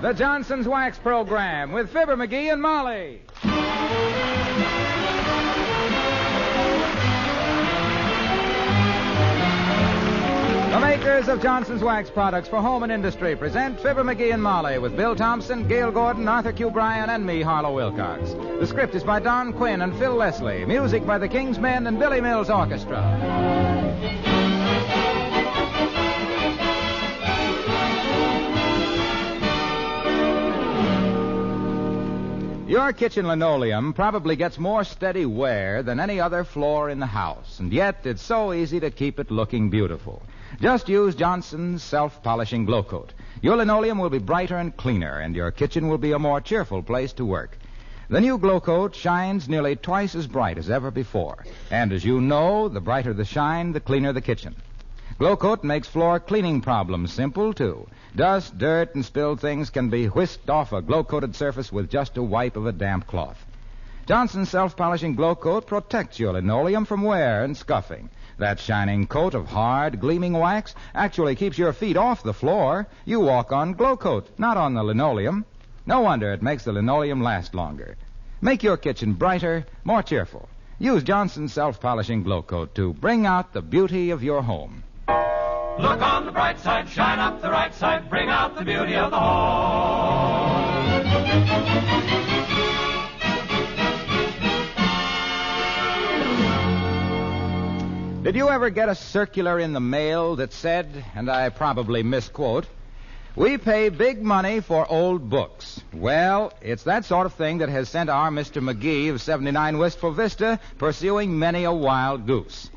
The Johnson's Wax Program with Fibber McGee and Molly. The makers of Johnson's Wax products for home and industry present Fibber McGee and Molly with Bill Thompson, Gail Gordon, Arthur Q. Bryan, and me, Harlow Wilcox. The script is by Don Quinn and Phil Leslie. Music by the King's Men and Billy Mills Orchestra. Your kitchen linoleum probably gets more steady wear than any other floor in the house, and yet it's so easy to keep it looking beautiful. Just use Johnson's self-polishing glow coat. Your linoleum will be brighter and cleaner, and your kitchen will be a more cheerful place to work. The new glow coat shines nearly twice as bright as ever before, and as you know, the brighter the shine, the cleaner the kitchen. Glow coat makes floor cleaning problems simple, too. Dust, dirt, and spilled things can be whisked off a glow-coated surface with just a wipe of a damp cloth. Johnson's self-polishing glow coat protects your linoleum from wear and scuffing. That shining coat of hard, gleaming wax actually keeps your feet off the floor. You walk on glow coat, not on the linoleum. No wonder it makes the linoleum last longer. Make your kitchen brighter, more cheerful. Use Johnson's self-polishing glow coat to bring out the beauty of your home. Look on the bright side, shine up the right side, bring out the beauty of the home. Did you ever get a circular in the mail that said, and I probably misquote, "We pay big money for old books"? Well, it's that sort of thing that has sent our Mr. McGee of 79 Wistful Vista pursuing many a wild goose.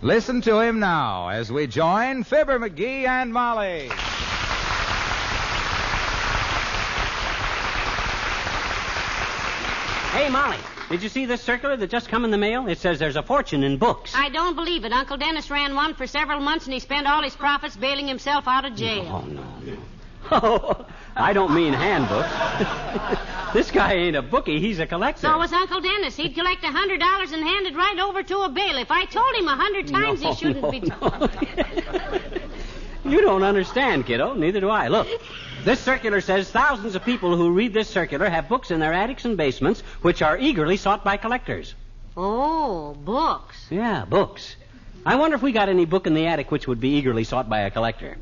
Listen to him now as we join Fibber McGee and Molly. Hey, Molly, did you see this circular that just come in the mail? It says there's a fortune in books. I don't believe it. Uncle Dennis ran one for several months, and he spent all his profits bailing himself out of jail. Oh, no. Oh, I don't mean handbooks. This guy ain't a bookie. He's a collector. So was Uncle Dennis. He'd collect $100 and hand it right over to a bailiff. I told him 100 times he shouldn't be... No. You don't understand, kiddo. Neither do I. Look, this circular says thousands of people who read this circular have books in their attics and basements which are eagerly sought by collectors. Oh, books. Yeah, books. I wonder if we got any book in the attic which would be eagerly sought by a collector.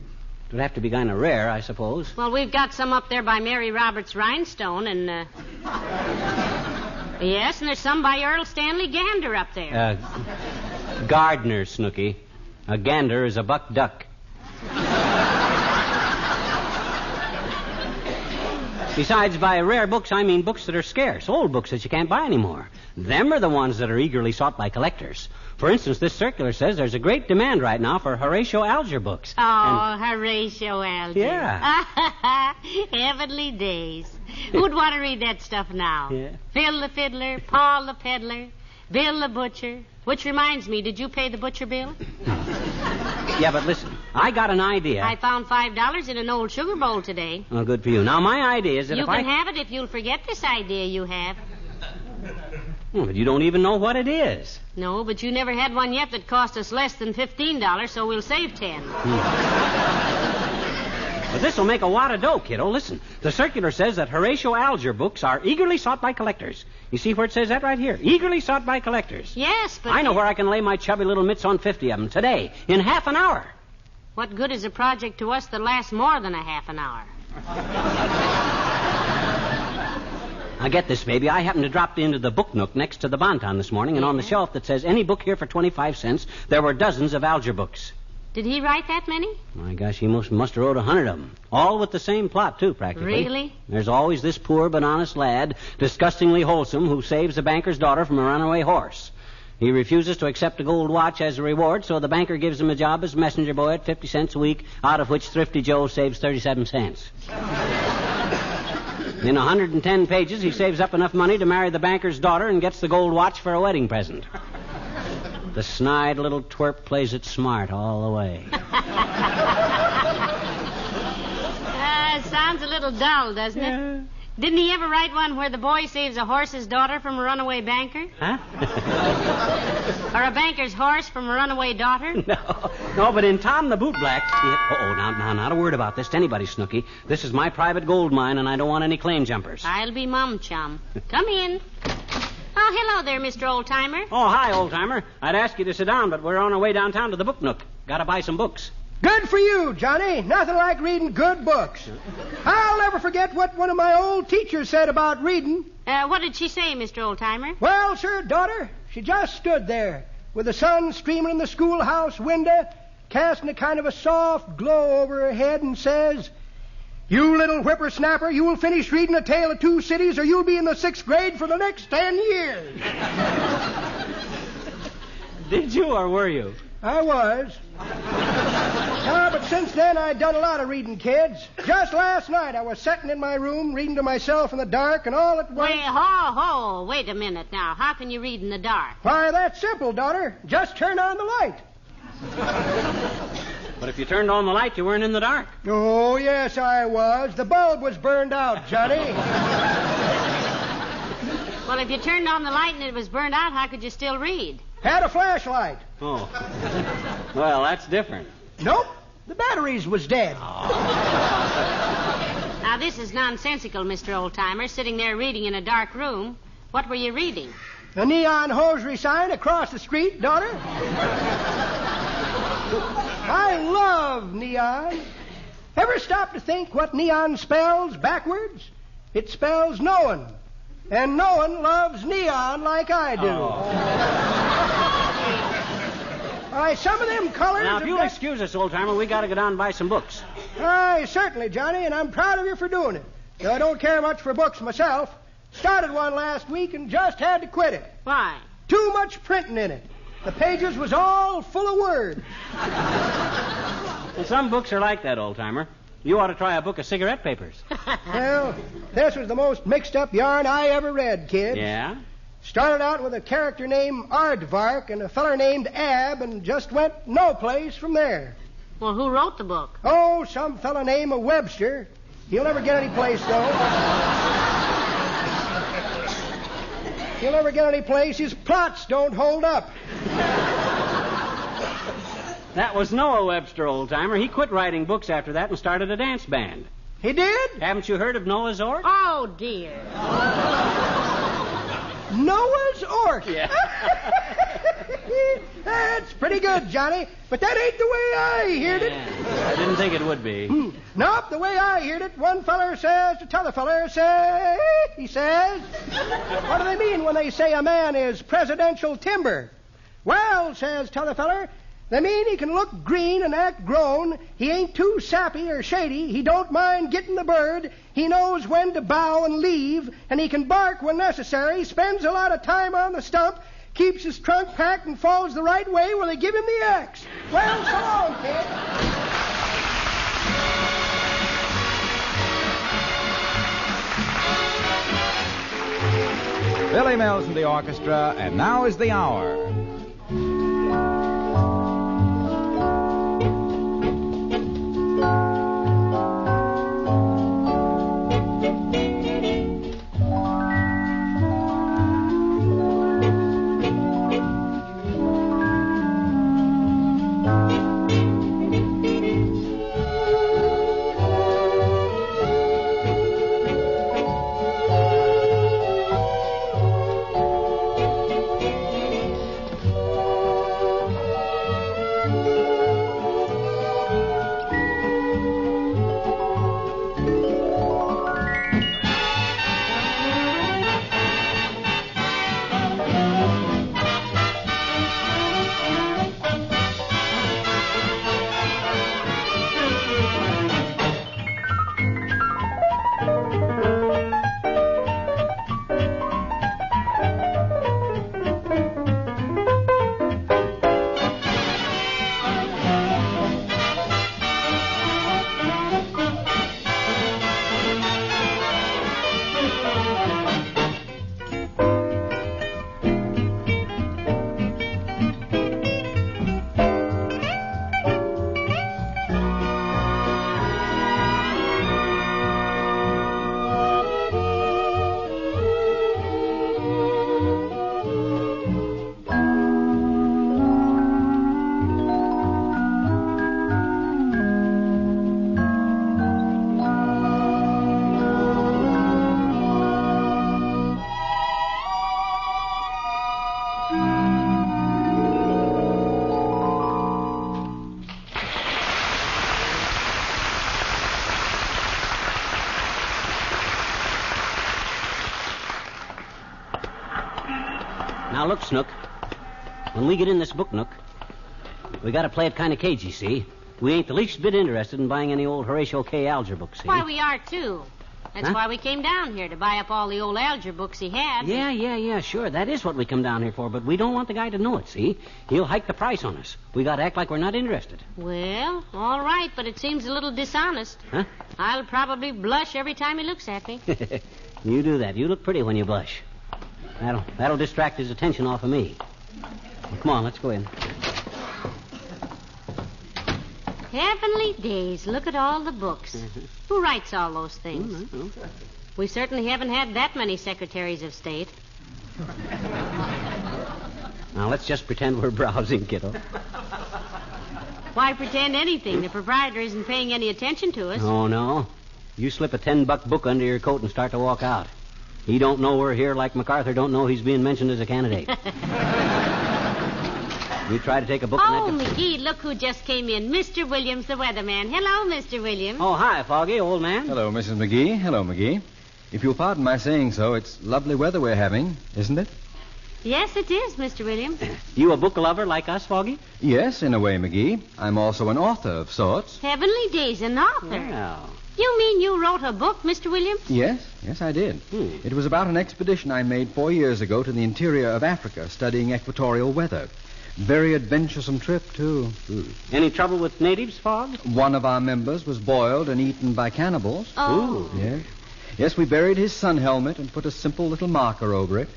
It would have to be kind of rare, I suppose. Well, we've got some up there by Mary Roberts Rhinestone, and, yes, and there's some by Earl Stanley Gander up there. Gardner, Snooky. A gander is a buck duck. Besides, by rare books, I mean books that are scarce, old books that you can't buy anymore. Them are the ones that are eagerly sought by collectors. For instance, this circular says there's a great demand right now for Horatio Alger books. Oh, Horatio Alger. Yeah. Heavenly days. Who'd want to read that stuff now? Yeah. Phil the Fiddler, Paul the Peddler, Bill the Butcher. Which reminds me, did you pay the butcher bill? Yeah, but listen, I got an idea. I found $5 in an old sugar bowl today. Oh, good for you. Now, my idea is that you if can have it if you'll forget this idea you have. Oh, but you don't even know what it is. No, but you never had one yet that cost us less than $15, so we'll save 10. But this will make a wad of dough, kiddo. Listen, the circular says that Horatio Alger books are eagerly sought by collectors. You see where it says that right here? Eagerly sought by collectors. Yes, but... I know where I can lay my chubby little mitts on 50 of them today, in half an hour. What good is a project to us that lasts more than a half an hour? Now, get this, baby. I happened to drop into the book nook next to the Bonton this morning, and on the shelf that says any book here for 25 cents, there were dozens of Alger books. Did he write that many? My gosh, he must have wrote 100 of them. All with the same plot, too, practically. Really? There's always this poor but honest lad, disgustingly wholesome, who saves a banker's daughter from a runaway horse. He refuses to accept a gold watch as a reward, so the banker gives him a job as messenger boy at 50 cents a week, out of which Thrifty Joe saves 37 cents. In 110 pages, he saves up enough money to marry the banker's daughter and gets the gold watch for a wedding present. The snide little twerp plays it smart all the way. Sounds a little dull, doesn't it? Didn't he ever write one where the boy saves a horse's daughter from a runaway banker? Huh? Or a banker's horse from a runaway daughter? No, but in Tom the Bootblack... now, not a word about this to anybody, Snooky. This is my private gold mine, and I don't want any claim jumpers. I'll be Mum Chum. Come in. Oh, hello there, Mr. Old-Timer. Oh, hi, old-timer. I'd ask you to sit down, but we're on our way downtown to the Book Nook. Gotta buy some books. Good for you, Johnny. Nothing like reading good books. I'll never forget what one of my old teachers said about reading. What did she say, Mr. Old-Timer? Well, sir, daughter, she just stood there with the sun streaming in the schoolhouse window, casting a kind of a soft glow over her head, and says, "You little whippersnapper, you will finish reading A Tale of Two Cities, or you'll be in the 6th grade for the next 10 years. Did you, or were you? I was. But since then, I'd done a lot of reading, kids. Just last night, I was sitting in my room, reading to myself in the dark, and all at once... Wait a minute now. How can you read in the dark? Why, that's simple, daughter. Just turn on the light. But if you turned on the light, you weren't in the dark. Oh, yes, I was. The bulb was burned out, Johnny. Well, if you turned on the light and it was burned out, how could you still read? Had a flashlight. Oh. Well, that's different. Nope. The batteries was dead. Now, this is nonsensical, Mr. Old-Timer, sitting there reading in a dark room. What were you reading? A neon hosiery sign across the street, daughter. I love neon. Ever stop to think what neon spells backwards? It spells no one. And no one loves neon like I do. Why, some of them colors... Now, if you'll excuse us, old-timer, we got to go down and buy some books. Aye, certainly, Johnny, and I'm proud of you for doing it. Though I don't care much for books myself. Started one last week and just had to quit it. Why? Too much printing in it. The pages was all full of words. Well, some books are like that, old-timer. You ought to try a book of cigarette papers. Well, this was the most mixed-up yarn I ever read, kid. Yeah? Started out with a character named Aardvark and a feller named Ab, and just went no place from there. Well, who wrote the book? Oh, some fella named Webster. He'll never get any place, though. He'll never get any place. His plots don't hold up. That was Noah Webster, old-timer. He quit writing books after that and started a dance band. He did? Haven't you heard of Noah's Ark? Oh, dear. Noah's Ark? Yeah. That's pretty good, Johnny. But that ain't the way I heard it. I didn't think it would be. Nope, the way I heard it, one feller says to t'other feller, he says, what do they mean when they say a man is presidential timber? Well, says t'other feller, they mean he can look green and act grown. He ain't too sappy or shady. He don't mind getting the bird. He knows when to bow and leave. And he can bark when necessary. Spends a lot of time on the stump. Keeps his trunk packed and falls the right way where they give him the axe. Well, so long, kid. Billy Mills and the orchestra, and now is the hour. Now, look, Snook. When we get in this book nook, we got to play it kind of cagey, see? We ain't the least bit interested in buying any old Horatio K. Alger books, see? Why, we are, too. That's why we came down here, to buy up all the old Alger books he had. Yeah, sure. That is what we come down here for, but we don't want the guy to know it, see? He'll hike the price on us. We got to act like we're not interested. Well, all right, but it seems a little dishonest. Huh? I'll probably blush every time he looks at me. You do that. You look pretty when you blush. That'll distract his attention off of me. Well, come on, let's go in. Heavenly days, look at all the books. Who writes all those things? Mm-hmm. We certainly haven't had that many secretaries of state. Now, let's just pretend we're browsing, kiddo. Why pretend anything? The proprietor isn't paying any attention to us. Oh, no. You slip a $10 book under your coat and start to walk out. He don't know we're here like MacArthur don't know he's being mentioned as a candidate. You try to take a book and McGee, look who just came in. Mr. Williams, the weatherman. Hello, Mr. Williams. Oh, hi, Foggy, old man. Hello, Mrs. McGee. Hello, McGee. If you'll pardon my saying so, it's lovely weather we're having, isn't it? Yes, it is, Mr. Williams. You a book lover like us, Foggy? Yes, in a way, McGee. I'm also an author of sorts. Heavenly days, an author. Well. You mean you wrote a book, Mr. Williams? Yes, I did. It was about an expedition I made 4 years ago to the interior of Africa, studying equatorial weather. Very adventuresome trip, too. Any trouble with natives, Fog? One of our members was boiled and eaten by cannibals. Oh. Yes, we buried his sun helmet and put a simple little marker over it.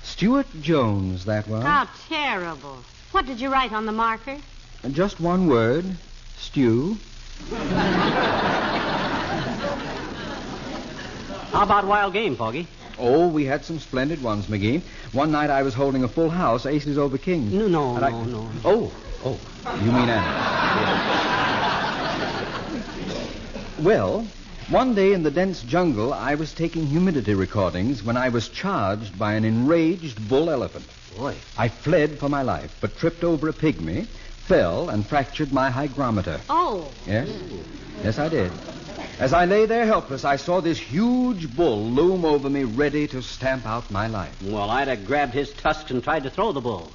Stuart Jones, that was. How terrible. What did you write on the marker? Just one word. Stew. How about wild game, Foggy? Oh, we had some splendid ones, McGee. One night I was holding a full house, aces over kings. No. Oh, you mean animals. Well, one day in the dense jungle, I was taking humidity recordings when I was charged by an enraged bull elephant. Boy. I fled for my life, but tripped over a pygmy, fell, and fractured my hygrometer. Oh. Yes, I did. As I lay there helpless, I saw this huge bull loom over me, ready to stamp out my life. Well, I'd have grabbed his tusks and tried to throw the bull.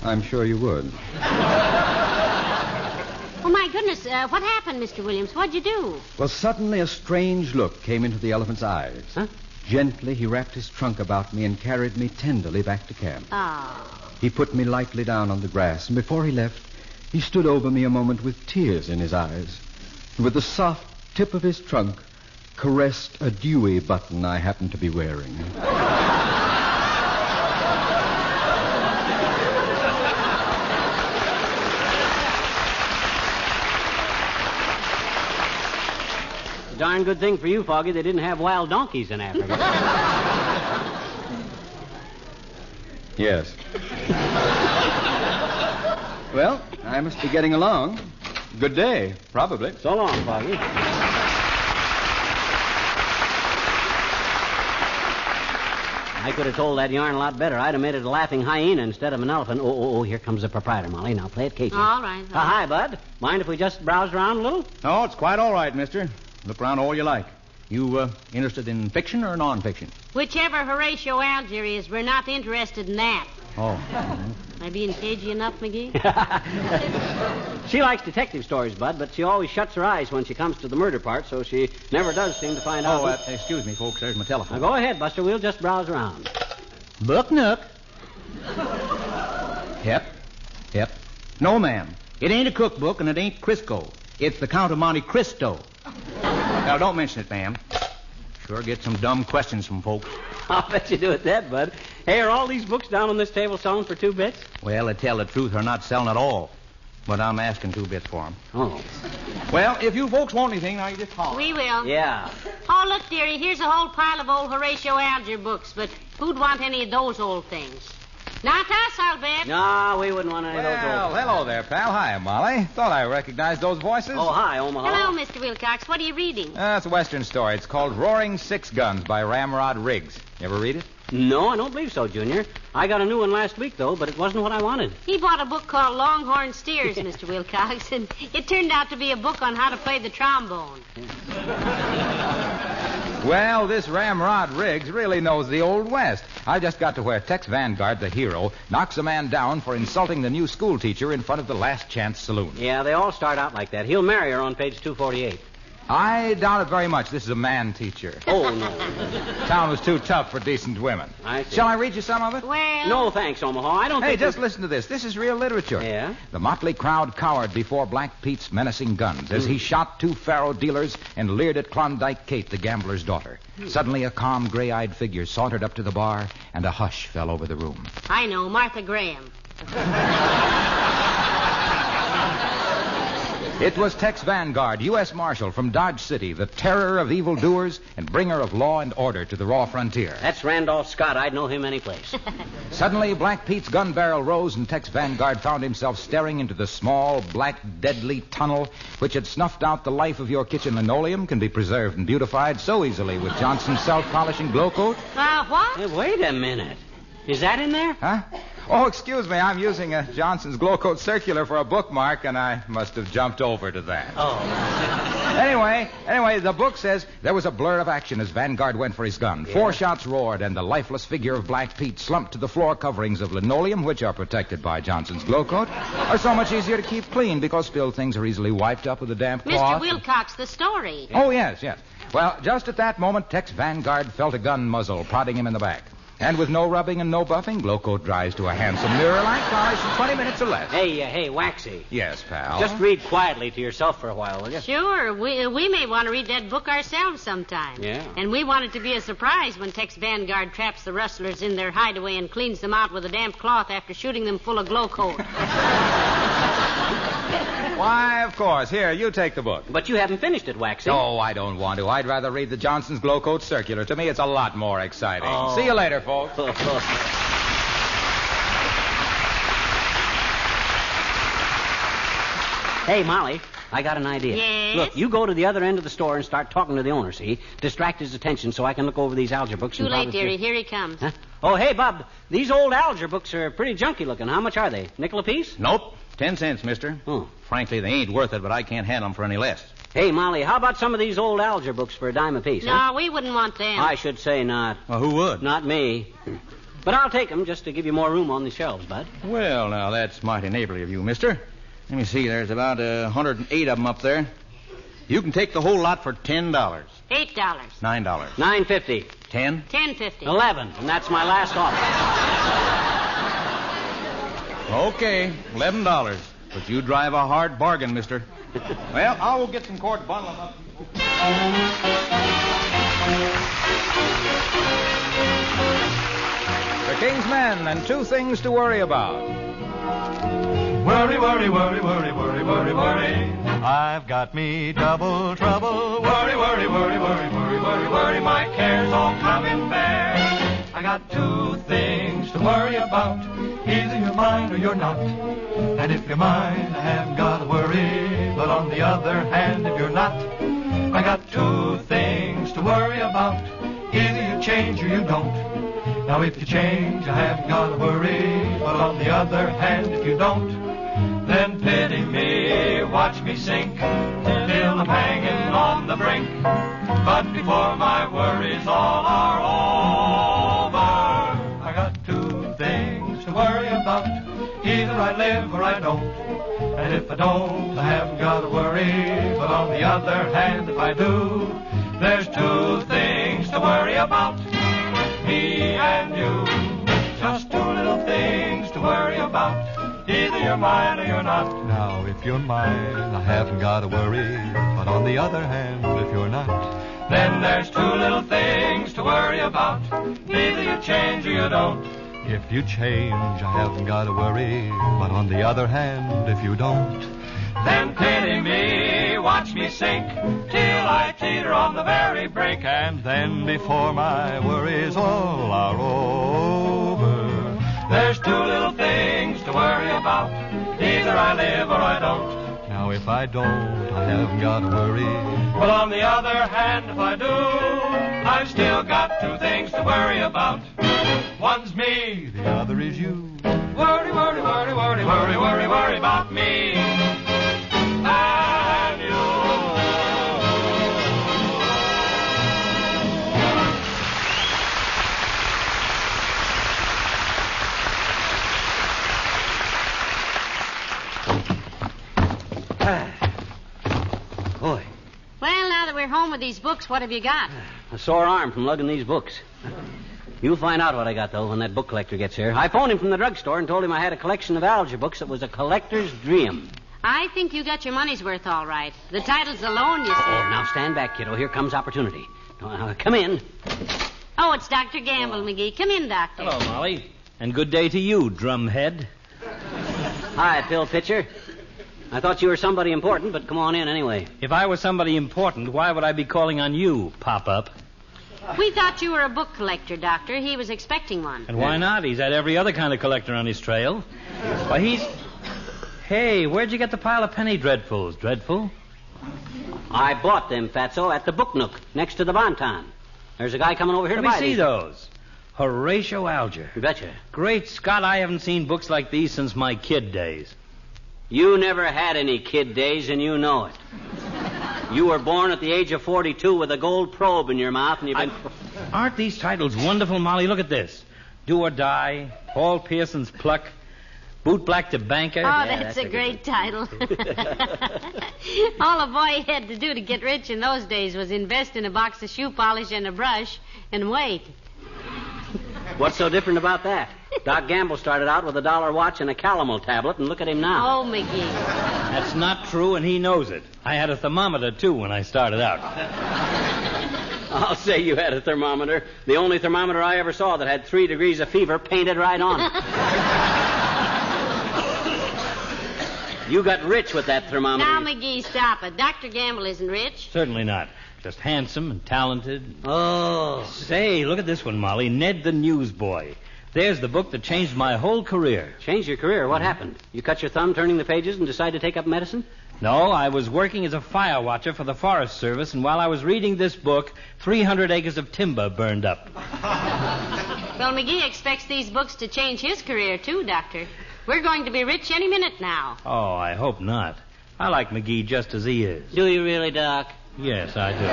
I'm sure you would. Oh, my goodness. What happened, Mr. Williams? What'd you do? Well, suddenly a strange look came into the elephant's eyes. Huh? Gently, he wrapped his trunk about me and carried me tenderly back to camp. Ah. He put me lightly down on the grass, and before he left, he stood over me a moment with tears in his eyes, and with the soft tip of his trunk, caressed a dewy button I happened to be wearing. Darn good thing for you, Foggy, they didn't have wild donkeys in Africa. Yes. Well, I must be getting along. Good day, probably. So long, Foggy. I could have told that yarn a lot better. I'd have made it a laughing hyena instead of an elephant. Oh, here comes the proprietor, Molly. Now play it cagey. All right. Hi, Bud. Mind if we just browse around a little? Oh, it's quite all right, mister. Look around all you like. You interested in fiction or non-fiction? Whichever Horatio Alger is, we're not interested in that. Oh. Am I being cagey enough, McGee? She likes detective stories, Bud, but she always shuts her eyes when she comes to the murder part, so she never does seem to find out. Oh, excuse me, folks. There's my telephone. Now, go ahead, Buster. We'll just browse around. Book Nook. Yep. No, ma'am. It ain't a cookbook, and it ain't Crisco. It's the Count of Monte Cristo. Now, don't mention it, ma'am. Sure get some dumb questions from folks. I'll bet you do at that, Bud. Hey, are all these books down on this table selling for 2 bits? Well, to tell the truth, they're not selling at all. But I'm asking 2 bits for them. Oh. Well, if you folks want anything, now you just holler. We will. Yeah. Oh, look, dearie, here's a whole pile of old Horatio Alger books, but who'd want any of those old things? Not us, I'll bet. No, we wouldn't want any of those Well, old. hello there, pal. Hi, Molly. Thought I recognized those voices. Oh, hi, Omaha. Hello, Mr. Wilcox. What are you reading? It's a Western story. It's called Roaring Six Guns by Ramrod Riggs. You ever read it? No, I don't believe so, Junior. I got a new one last week, though, but it wasn't what I wanted. He bought a book called Longhorn Steers, Mr. Wilcox, and it turned out to be a book on how to play the trombone. Well, this Ramrod Riggs really knows the Old West. I just got to where Tex Vanguard, the hero, knocks a man down for insulting the new school teacher in front of the Last Chance Saloon. Yeah, they all start out like that. He'll marry her on page 248. I doubt it very much. This is a man teacher. Oh, no. Town was too tough for decent women. I see. Shall I read you some of it? Well... No, thanks, Omaha. I don't Hey, think... just listen to this. This is real literature. Yeah? The motley crowd cowered before Black Pete's menacing guns as he shot two faro dealers and leered at Klondike Kate, the gambler's daughter. Suddenly, a calm, gray-eyed figure sauntered up to the bar, and a hush fell over the room. I know, Martha Graham. It was Tex Vanguard, U.S. Marshal from Dodge City, the terror of evildoers and bringer of law and order to the raw frontier. That's Randolph Scott. I'd know him any place. Suddenly, Black Pete's gun barrel rose, and Tex Vanguard found himself staring into the small, black, deadly tunnel which had snuffed out the life of your kitchen linoleum, can be preserved and beautified so easily with Johnson's self-polishing glow coat. What? Hey, wait a minute. Is that in there? Huh? Oh, excuse me. I'm using a Johnson's glow coat circular for a bookmark, and I must have jumped over to that. Oh. Anyway, the book says there was a blur of action as Vanguard went for his gun. Yeah. 4 shots roared, and the lifeless figure of Black Pete slumped to the floor coverings of linoleum, which are protected by Johnson's glow coat, are so much easier to keep clean because spilled things are easily wiped up with a damp cloth. Mr. Wilcox, the story. Oh, yes. Well, just at that moment, Tex Vanguard felt a gun muzzle prodding him in the back. And with no rubbing and no buffing, glow coat dries to a handsome mirror-like polish in 20 minutes or less. Hey, Waxy. Yes, pal. Just read quietly to yourself for a while, will you? Sure. We may want to read that book ourselves sometime. Yeah. And we want it to be a surprise when Tex Vanguard traps the rustlers in their hideaway and cleans them out with a damp cloth after shooting them full of glow coat. Why, of course. Here, you take the book. But you haven't finished it, Waxy. Oh, I don't want to. I'd rather read the Johnson's glow coat circular. To me, it's a lot more exciting. Oh. See you later, folks. Hey, Molly, I got an idea. Yes? Look, you go to the other end of the store and start talking to the owner, see? Distract his attention so I can look over these Alger books. Too late, dearie. Here he comes. Huh? Oh, hey, Bub, these old Alger books are pretty junky looking. How much are they? Nickel apiece? Nope. 10 cents, mister. Oh. Frankly, they ain't worth it, but I can't handle them for any less. Hey, Molly, how about some of these old Alger books for a dime apiece? No, huh? we wouldn't want them. I should say not. Well, who would? Not me. But I'll take them just to give you more room on the shelves, Bud. Well, now, that's mighty neighborly of you, mister. Let me see. There's about 108 of them up there. You can take the whole lot for $10. $8. $9. $9.50. 10? $10.50. $11, and that's my last offer. Okay, $11. But you drive a hard bargain, mister. Well, I'll get some cord, bundle them up. The King's Men and 2 things to worry about. Worry, worry, worry, worry, worry, worry, worry. I've got me double trouble. Worry, worry, worry, worry, worry, worry, worry. My cares all come in bear. I got 2 things to worry about. Either you're mine or you're not. And if you're mine, I haven't got to worry. But on the other hand, if you're not, I got 2 things to worry about. Either you change or you don't. Now if you change, I haven't got to worry. But on the other hand, if you don't, then pity me, watch me sink, till I'm hanging on the brink. But before my worries all are over, I got 2 things to worry about. Either I live or I don't. And if I don't, I haven't got to worry. But on the other hand, if I do, there's 2 things to worry about. Me and you, just 2 little things to worry about. Either you're mine or you're not. Now, if you're mine, I haven't got to worry. But on the other hand, if you're not, then there's 2 little things to worry about. Either you change or you don't. If you change, I haven't got to worry. But on the other hand, if you don't, then pity me, watch me sink, till I teeter on the very brink. And then before my worries all are over, there's 2 little things to worry about. Either I live or I don't. Now if I don't, I haven't got to worry. But on the other hand, if I do, I've still got two things to worry about. One's me, the other is you. Worry, worry, worry, worry, worry, worry, worry about me and you. Boy, Well, now that we're home with these books, what have you got? a sore arm from lugging these books. You'll find out what I got, though, when that book collector gets here. I phoned him from the drugstore and told him I had a collection of Alger books that was a collector's dream. I think you got your money's worth all right. The titles alone, you see. Oh, now stand back, kiddo. Here comes opportunity. Come in. Oh, it's Dr. Gamble, McGee. Come in, Doctor. Hello, Molly. And good day to you, drumhead. Hi, pill pitcher. I thought you were somebody important, but come on in anyway. If I were somebody important, why would I be calling on you, Pop-Up? We thought you were a book collector, Doctor. He was expecting one. And why not? He's had every other kind of collector on his trail. Why, he's... Hey, where'd you get the pile of penny dreadfuls, Dreadful? I bought them, Fatso, at the Book Nook, next to the Bonton. There's a guy coming over here Let to me buy see these. those. Horatio Alger. You betcha. Great Scott, I haven't seen books like these since my kid days. You never had any kid days, and you know it. You were born at the age of 42 with a gold probe in your mouth, and you've been... Aren't these titles wonderful, Molly? Look at this. Do or Die, Paul Pearson's Pluck, Boot Black to Banker. Oh, that's a great title. All a boy had to do to get rich in those days was invest in a box of shoe polish and a brush and wait. What's so different about that? Doc Gamble started out with a $1 watch and a calomel tablet, and look at him now. Oh, McGee. That's not true, and he knows it. I had a thermometer, too, when I started out. I'll say you had a thermometer. The only thermometer I ever saw that had 3 degrees of fever painted right on it. You got rich with that thermometer. Now, McGee, stop it. Dr. Gamble isn't rich. Certainly not. Just handsome and talented. Oh. Say, look at this one, Molly. Ned the Newsboy. There's the book that changed my whole career. Changed your career? What happened? You cut your thumb turning the pages and decided to take up medicine? No, I was working as a fire watcher for the Forest Service, and while I was reading this book, 300 acres of timber burned up. Well, McGee expects these books to change his career, too, Doctor. We're going to be rich any minute now. Oh, I hope not. I like McGee just as he is. Do you really, Doc? Yes, I do.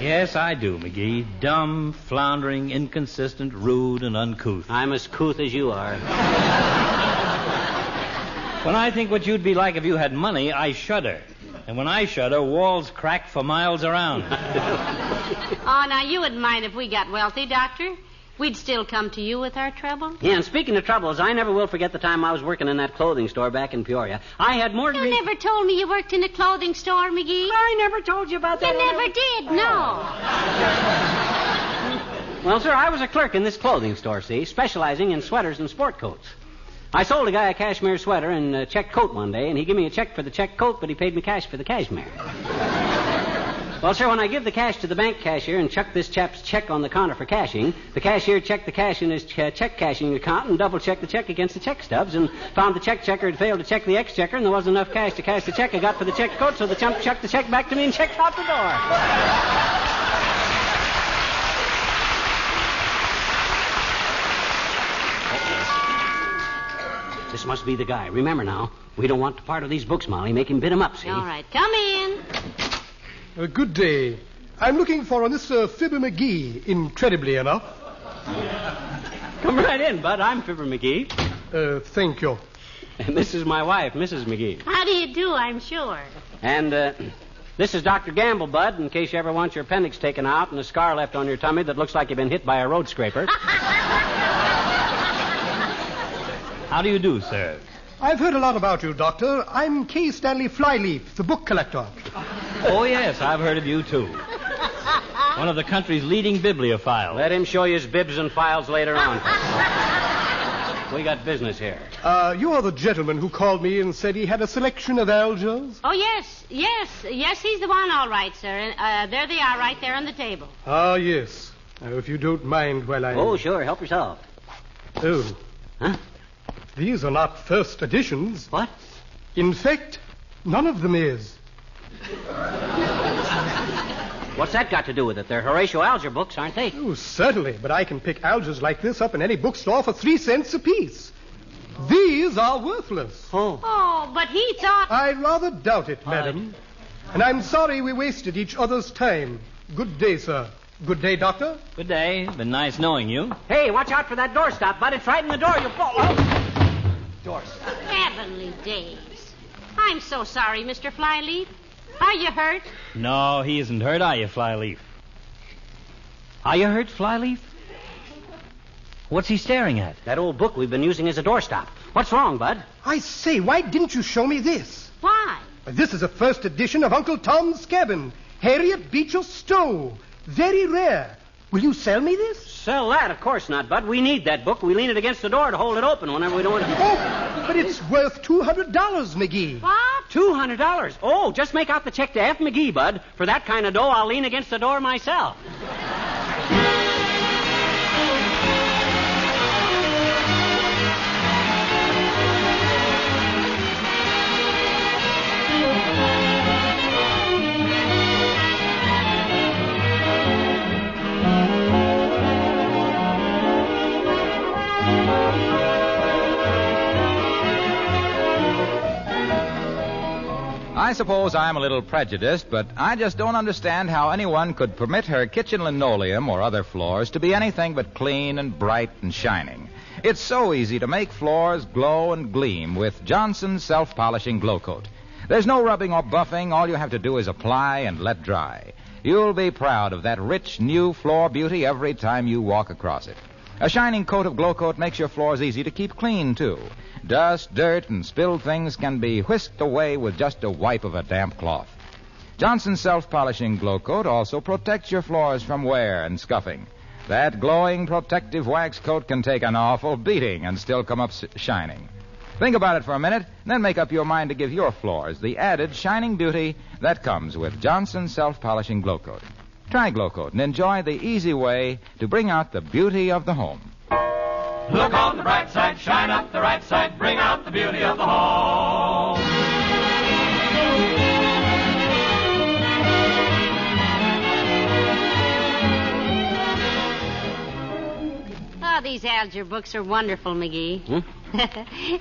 Yes, I do, McGee. Dumb, floundering, inconsistent, rude, and uncouth. I'm as couth as you are. When I think what you'd be like if you had money, I shudder. And when I shudder, walls crack for miles around. Oh, now, you wouldn't mind if we got wealthy, Doctor. We'd still come to you with our trouble. Yeah, and speaking of troubles, I never will forget the time I was working in that clothing store back in Peoria. I had more... You never told me you worked in a clothing store, McGee. I never told you about that. You never did, no. Well, sir, I was a clerk in this clothing store, see, specializing in sweaters and sport coats. I sold a guy a cashmere sweater and a check coat one day, and he gave me a check for the check coat, but he paid me cash for the cashmere. Well, sir, when I give the cash to the bank cashier and chuck this chap's check on the counter for cashing, the cashier checked the cash in his check cashing account and double-checked the check against the check stubs and found the check checker had failed to check the exchequer and there wasn't enough cash to cash the check I got for the check coat, so the chump chucked the check back to me and checked out the door. This must be the guy. Remember now, we don't want to part of these books, Molly. Make him bid 'em up, see? All right, come in. Good day. I'm looking for a Miss Fibber McGee, incredibly enough. Come right in, Bud. I'm Fibber McGee. Thank you. And this is my wife, Mrs. McGee. How do you do, I'm sure. And this is Dr. Gamble, Bud, in case you ever want your appendix taken out and a scar left on your tummy that looks like you've been hit by a road scraper. How do you do, sir? I've heard a lot about you, Doctor. I'm K. Stanley Flyleaf, the book collector. Oh, yes, I've heard of you, too. One of the country's leading bibliophiles. Let him show you his bibs and files later on. We got business here. You are the gentleman who called me and said he had a selection of Algers? Oh, yes, he's the one, all right, sir. There they are, right there on the table. Ah, yes. If you don't mind while I... Oh, sure, help yourself. Oh. Huh? These are not first editions. What? In fact, none of them is. What's that got to do with it? They're Horatio Alger books, aren't they? Oh, certainly, but I can pick Algers like this up in any bookstore for 3 cents apiece. These are worthless. Oh, but he thought... I rather doubt it, madam. And I'm sorry we wasted each other's time. Good day, sir. Good day, Doctor. Good day. Been nice knowing you. Hey, watch out for that doorstop, Bud. It's right in the door. You'll fall. Oh. Doorstop. Heavenly days. I'm so sorry, Mr. Flyleaf. Are you hurt? No, he isn't hurt, are you, Flyleaf? Are you hurt, Flyleaf? What's he staring at? That old book we've been using as a doorstop. What's wrong, Bud? I say, why didn't you show me this? Why? This is a first edition of Uncle Tom's Cabin. Harriet Beecher Stowe. Very rare. Will you sell me this? Sell that? Of course not, Bud. We need that book. We lean it against the door to hold it open whenever we don't want to... Oh, but it's worth $200, McGee. What? $200? Oh, just make out the check to F. McGee, Bud. For that kind of dough, I'll lean against the door myself. I suppose I'm a little prejudiced, but I just don't understand how anyone could permit her kitchen linoleum or other floors to be anything but clean and bright and shining. It's so easy to make floors glow and gleam with Johnson's self-polishing glow coat. There's no rubbing or buffing. All you have to do is apply and let dry. You'll be proud of that rich, new floor beauty every time you walk across it. A shining coat of glow coat makes your floors easy to keep clean, too. Dust, dirt, and spilled things can be whisked away with just a wipe of a damp cloth. Johnson's self-polishing glow coat also protects your floors from wear and scuffing. That glowing, protective wax coat can take an awful beating and still come up shining. Think about it for a minute, and then make up your mind to give your floors the added shining beauty that comes with Johnson's self-polishing glow coat. Try glow coat and enjoy the easy way to bring out the beauty of the home. Look on the bright side, shine up the right side, bring out the beauty of the home. Oh, these Alger books are wonderful, McGee.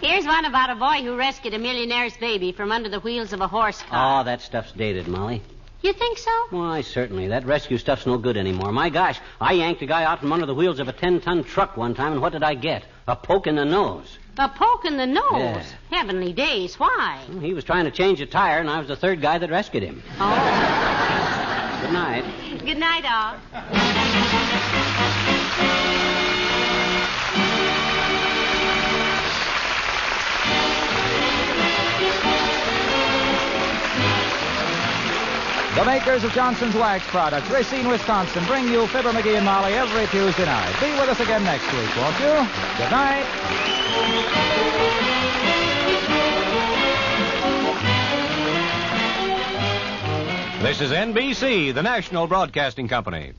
Here's one about a boy who rescued a millionaire's baby from under the wheels of a horse car. Oh, that stuff's dated, Molly. You think so? Why, certainly. That rescue stuff's no good anymore. My gosh, I yanked a guy out from under the wheels of a 10-ton truck one time, and what did I get? A poke in the nose. A poke in the nose? Yeah. Heavenly days, why? Well, he was trying to change a tire, and I was the third guy that rescued him. Oh. Good night. Good night, all. The makers of Johnson's Wax Products, Racine, Wisconsin, bring you Fibber McGee and Molly every Tuesday night. Be with us again next week, won't you? Good night. This is NBC, the national broadcasting company.